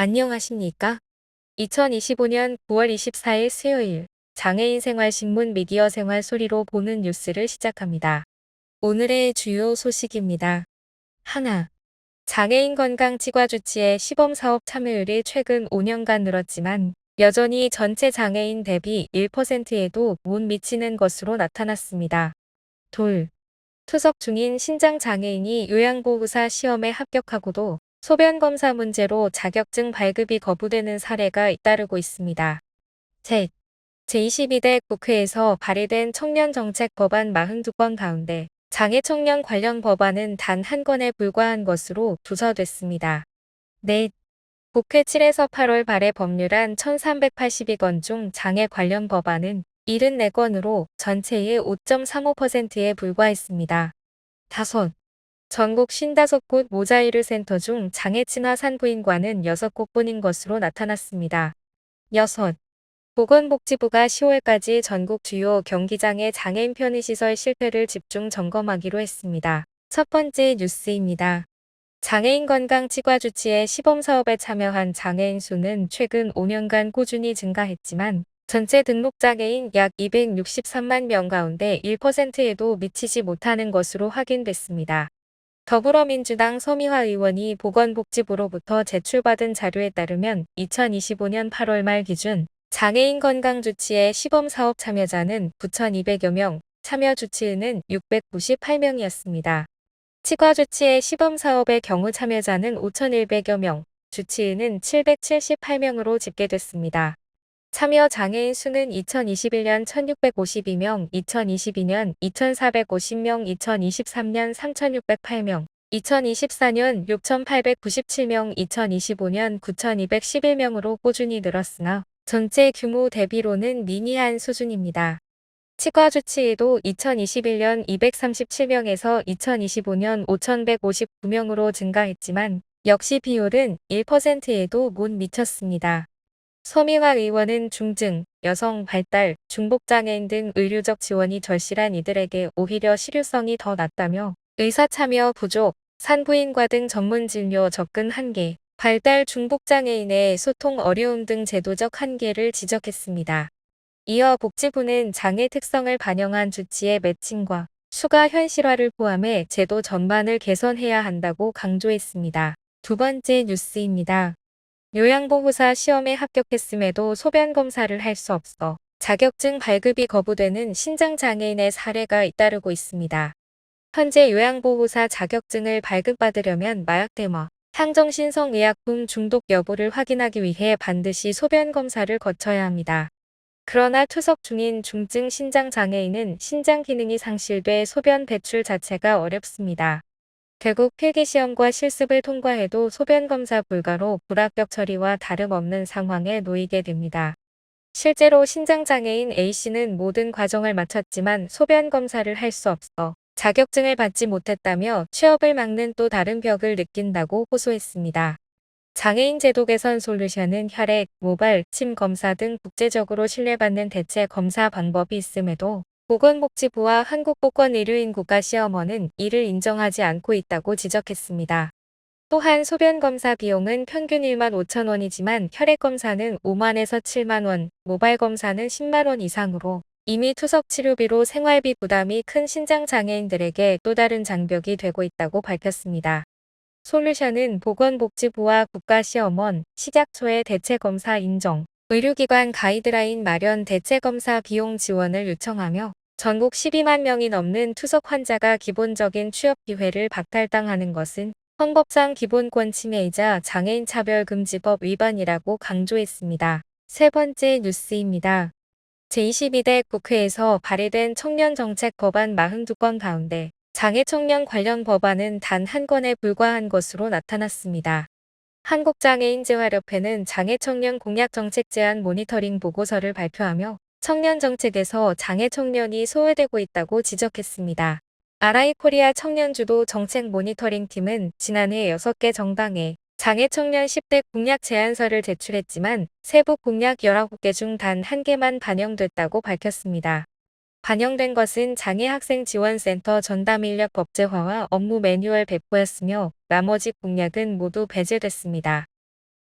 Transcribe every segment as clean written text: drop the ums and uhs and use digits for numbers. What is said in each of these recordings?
안녕하십니까? 2025년 9월 24일 수요일 장애인 생활신문 미디어 생활 소리로 보는 뉴스를 시작합니다. 오늘의 주요 소식입니다. 하나, 장애인 건강 치과 주치의 시범사업 참여율이 최근 5년간 늘었지만 여전히 전체 장애인 대비 1%에도 못 미치는 것으로 나타났습니다. 둘, 투석 중인 신장장애인이 요양보호사 시험에 합격하고도 소변검사 문제로 자격증 발급이 거부되는 사례가 잇따르고 있습니다. 셋. 제22대 국회에서 발의된 청년정책 법안 42건 가운데 장애 청년 관련 법안은 단 한 건에 불과한 것으로 두서됐습니다. 넷. 국회 7에서 8월 발의 법률안 1382건 중 장애 관련 법안은 74건으로 전체의 5.35%에 불과했습니다. 다섯. 전국 55곳 모자이르 센터 중 장애 친화 산부인과는 6곳뿐인 것으로 나타났습니다. 여섯. 보건복지부가 10월까지 전국 주요 경기장의 장애인 편의시설 실태를 집중 점검하기로 했습니다. 첫 번째 뉴스입니다. 장애인 건강 치과 주치의 시범사업에 참여한 장애인 수는 최근 5년간 꾸준히 증가했지만 전체 등록장애인 약 263만 명 가운데 1%에도 미치지 못하는 것으로 확인됐습니다. 더불어민주당 서미화 의원이 보건복지부로부터 제출받은 자료에 따르면 2025년 8월 말 기준 장애인 건강 주치의 시범사업 참여자는 9,200여 명, 참여 주치의는 698명이었습니다. 치과 주치의 시범사업의 경우 참여자는 5,100여 명, 주치의는 778명으로 집계됐습니다. 참여 장애인 수는 2021년 1,652명, 2022년 2,450명, 2023년 3,608명, 2024년 6,897명, 2025년 9,211명으로 꾸준히 늘었으나 전체 규모 대비로는 미미한 수준입니다. 치과 주치의도 2021년 237명에서 2025년 5,159명으로 증가했지만 역시 비율은 1%에도 못 미쳤습니다. 서미화 의원은 중증, 여성 발달, 중복장애인 등 의료적 지원이 절실한 이들에게 오히려 실효성이 더 낮다며 의사 참여 부족, 산부인과 등 전문 진료 접근 한계, 발달 중복장애인의 소통 어려움 등 제도적 한계를 지적했습니다. 이어 복지부는 장애 특성을 반영한 주치의 매칭과 수가 현실화를 포함해 제도 전반을 개선해야 한다고 강조했습니다. 두 번째 뉴스입니다. 요양보호사 시험에 합격했음에도 소변검사를 할 수 없어 자격증 발급이 거부되는 신장장애인의 사례가 잇따르고 있습니다. 현재 요양보호사 자격증을 발급받으려면 마약대마, 향정신성의약품 중독 여부를 확인하기 위해 반드시 소변검사를 거쳐야 합니다. 그러나 투석 중인 중증 신장장애인은 신장 기능이 상실돼 소변 배출 자체가 어렵습니다. 결국 필기시험과 실습을 통과해도 소변검사 불가로 불합격 처리와 다름없는 상황에 놓이게 됩니다. 실제로 신장장애인 A씨는 모든 과정을 마쳤지만 소변검사를 할 수 없어 자격증을 받지 못했다며 취업을 막는 또 다른 벽을 느낀다고 호소했습니다. 장애인 제도 개선 솔루션은 혈액, 모발, 침 검사 등 국제적으로 신뢰받는 대체 검사 방법이 있음에도 보건복지부와 한국보건의료인 국가시험원은 이를 인정하지 않고 있다고 지적했습니다. 또한 소변검사 비용은 평균 1만 5천 원이지만 혈액검사는 5만에서 7만 원, 모발검사는 10만 원 이상으로 이미 투석 치료비로 생활비 부담이 큰 신장장애인들에게 또 다른 장벽이 되고 있다고 밝혔습니다. 솔루션은 보건복지부와 국가시험원, 시작 초에 대체검사 인정, 의료기관 가이드라인 마련 대체검사 비용 지원을 요청하며 전국 12만 명이 넘는 투석 환자가 기본적인 취업 기회를 박탈당하는 것은 헌법상 기본권 침해이자 장애인 차별금지법 위반이라고 강조했습니다. 세 번째 뉴스입니다. 제22대 국회에서 발의된 청년정책 법안 42건 가운데 장애 청년 관련 법안은 단 한 건에 불과한 것으로 나타났습니다. 한국장애인재활협회는 장애 청년 공약 정책 제안 모니터링 보고서를 발표하며 청년 정책에서 장애 청년이 소외되고 있다고 지적했습니다. 아라이 코리아 청년주도 정책 모니터링 팀은 지난해 6개 정당에 장애 청년 10대 공약 제안서를 제출했지만 세부 공약 19개 중 단 1개만 반영됐다고 밝혔습니다. 반영된 것은 장애학생지원센터 전담인력 법제화와 업무 매뉴얼 배포였으며 나머지 공약은 모두 배제됐습니다.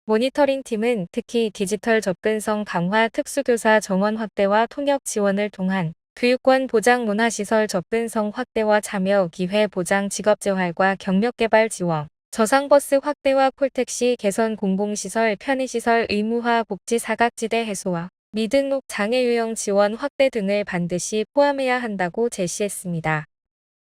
모니터링팀은 특히 디지털 접근성 강화, 특수교사 정원 확대와 통역 지원을 통한 교육권 보장, 문화시설 접근성 확대와 참여 기회 보장, 직업재활과 경력개발 지원, 저상버스 확대와 콜택시 개선, 공공시설 편의시설 의무화, 복지 사각지대 해소와 미등록 장애 유형 지원 확대 등을 반드시 포함해야 한다고 제시했습니다.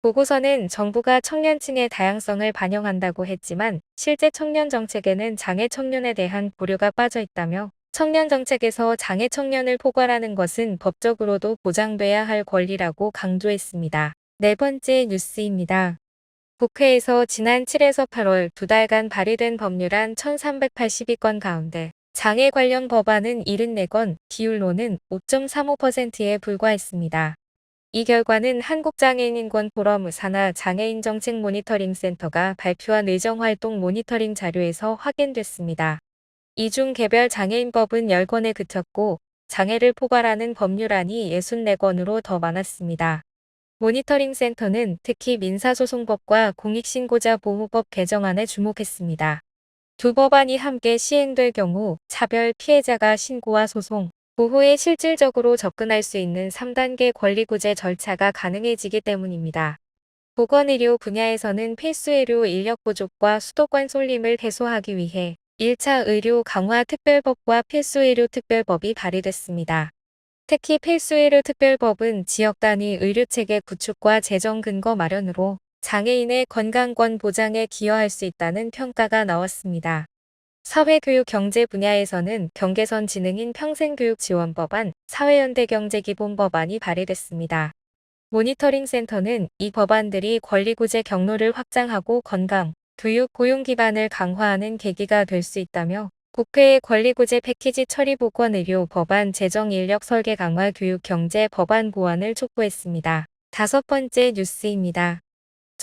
보고서는 정부가 청년층의 다양성을 반영한다고 했지만 실제 청년 정책에는 장애 청년에 대한 고려가 빠져 있다며 청년 정책에서 장애 청년을 포괄하는 것은 법적으로도 보장돼야 할 권리라고 강조했습니다. 네 번째 뉴스입니다. 국회에서 지난 7에서 8월 두 달간 발의된 법률안 1382건 가운데 장애 관련 법안은 74건, 기율로는 5.35%에 불과했습니다. 이 결과는 한국장애인인권 포럼 산하 장애인 정책 모니터링 센터가 발표한 의정활동 모니터링 자료에서 확인됐습니다. 이 중 개별 장애인법은 10건에 그쳤고 장애를 포괄하는 법률안이 64건으로 더 많았습니다. 모니터링 센터는 특히 민사소송법과 공익신고자 보호법 개정안에 주목했습니다. 두 법안이 함께 시행될 경우 차별 피해자가 신고와 소송, 보호에 실질적으로 접근할 수 있는 3단계 권리구제 절차가 가능해지기 때문입니다. 보건의료 분야에서는 필수의료 인력 부족과 수도권 쏠림을 해소하기 위해 1차 의료 강화 특별법과 필수의료 특별법이 발의됐습니다. 특히 필수의료 특별법은 지역 단위 의료체계 구축과 재정 근거 마련으로 장애인의 건강권 보장에 기여할 수 있다는 평가가 나왔습니다. 사회교육 경제 분야에서는 경계선 지능인 평생교육지원법안, 사회연대경제기본법안이 발의됐습니다. 모니터링 센터는 이 법안들이 권리구제 경로를 확장하고 건강, 교육, 고용 기반을 강화하는 계기가 될 수 있다며 국회의 권리구제 패키지 처리 보건의료 법안 재정 인력 설계 강화 교육 경제 법안 보완을 촉구했습니다. 다섯 번째 뉴스입니다.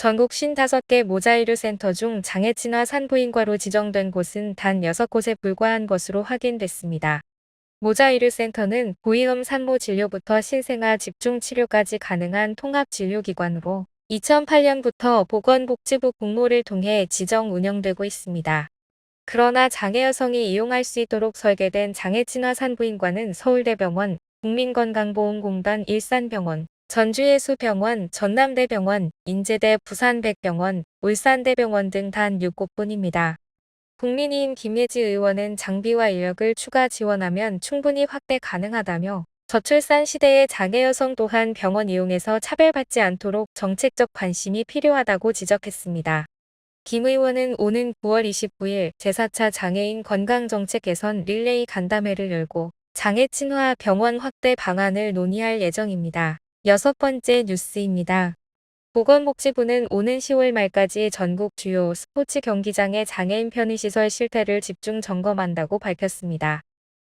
전국 55개 모자의료 센터 중 장애 친화 산부인과로 지정된 곳은 단 6곳에 불과한 것으로 확인됐습니다. 모자의료 센터는 고위험 산모 진료부터 신생아 집중 치료까지 가능한 통합 진료기관으로 2008년부터 보건복지부 공모를 통해 지정 운영되고 있습니다. 그러나 장애 여성이 이용할 수 있도록 설계된 장애 친화 산부인과는 서울대병원, 국민건강보험공단 일산병원, 전주예수병원, 전남대병원, 인제대 부산백병원, 울산대병원 등 단 6곳뿐입니다. 국민의힘 김예지 의원은 장비와 인력을 추가 지원하면 충분히 확대 가능하다며 저출산 시대의 장애 여성 또한 병원 이용에서 차별받지 않도록 정책적 관심이 필요하다고 지적했습니다. 김 의원은 오는 9월 29일 제4차 장애인 건강정책 개선 릴레이 간담회를 열고 장애 친화 병원 확대 방안을 논의할 예정입니다. 여섯 번째 뉴스입니다. 보건복지부는 오는 10월 말까지 전국 주요 스포츠 경기장의 장애인 편의시설 실태를 집중 점검한다고 밝혔습니다.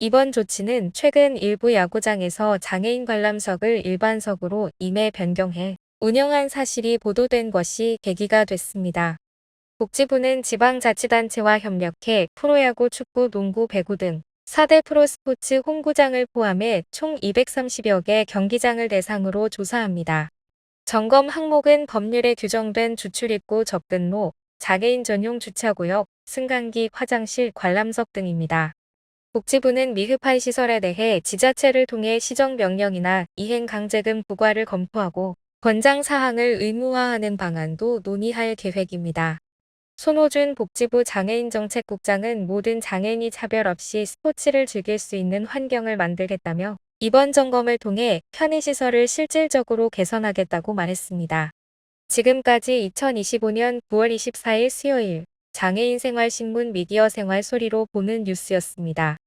이번 조치는 최근 일부 야구장에서 장애인 관람석을 일반석으로 임의 변경해 운영한 사실이 보도된 것이 계기가 됐습니다. 복지부는 지방자치단체와 협력해 프로야구, 축구, 농구, 배구 등 4대 프로스포츠 홈구장을 포함해 총 230여 개 경기장을 대상으로 조사합니다. 점검 항목은 법률에 규정된 주출입구 접근로, 장애인 전용 주차구역, 승강기, 화장실, 관람석 등입니다. 복지부는 미흡한 시설에 대해 지자체를 통해 시정명령이나 이행강제금 부과를 검토하고 권장 사항을 의무화하는 방안도 논의할 계획입니다. 손호준 복지부 장애인정책국장은 모든 장애인이 차별 없이 스포츠를 즐길 수 있는 환경을 만들겠다며 이번 점검을 통해 편의시설을 실질적으로 개선하겠다고 말했습니다. 지금까지 2025년 9월 24일 수요일 장애인 생활신문 미디어 생활 소리로 보는 뉴스였습니다.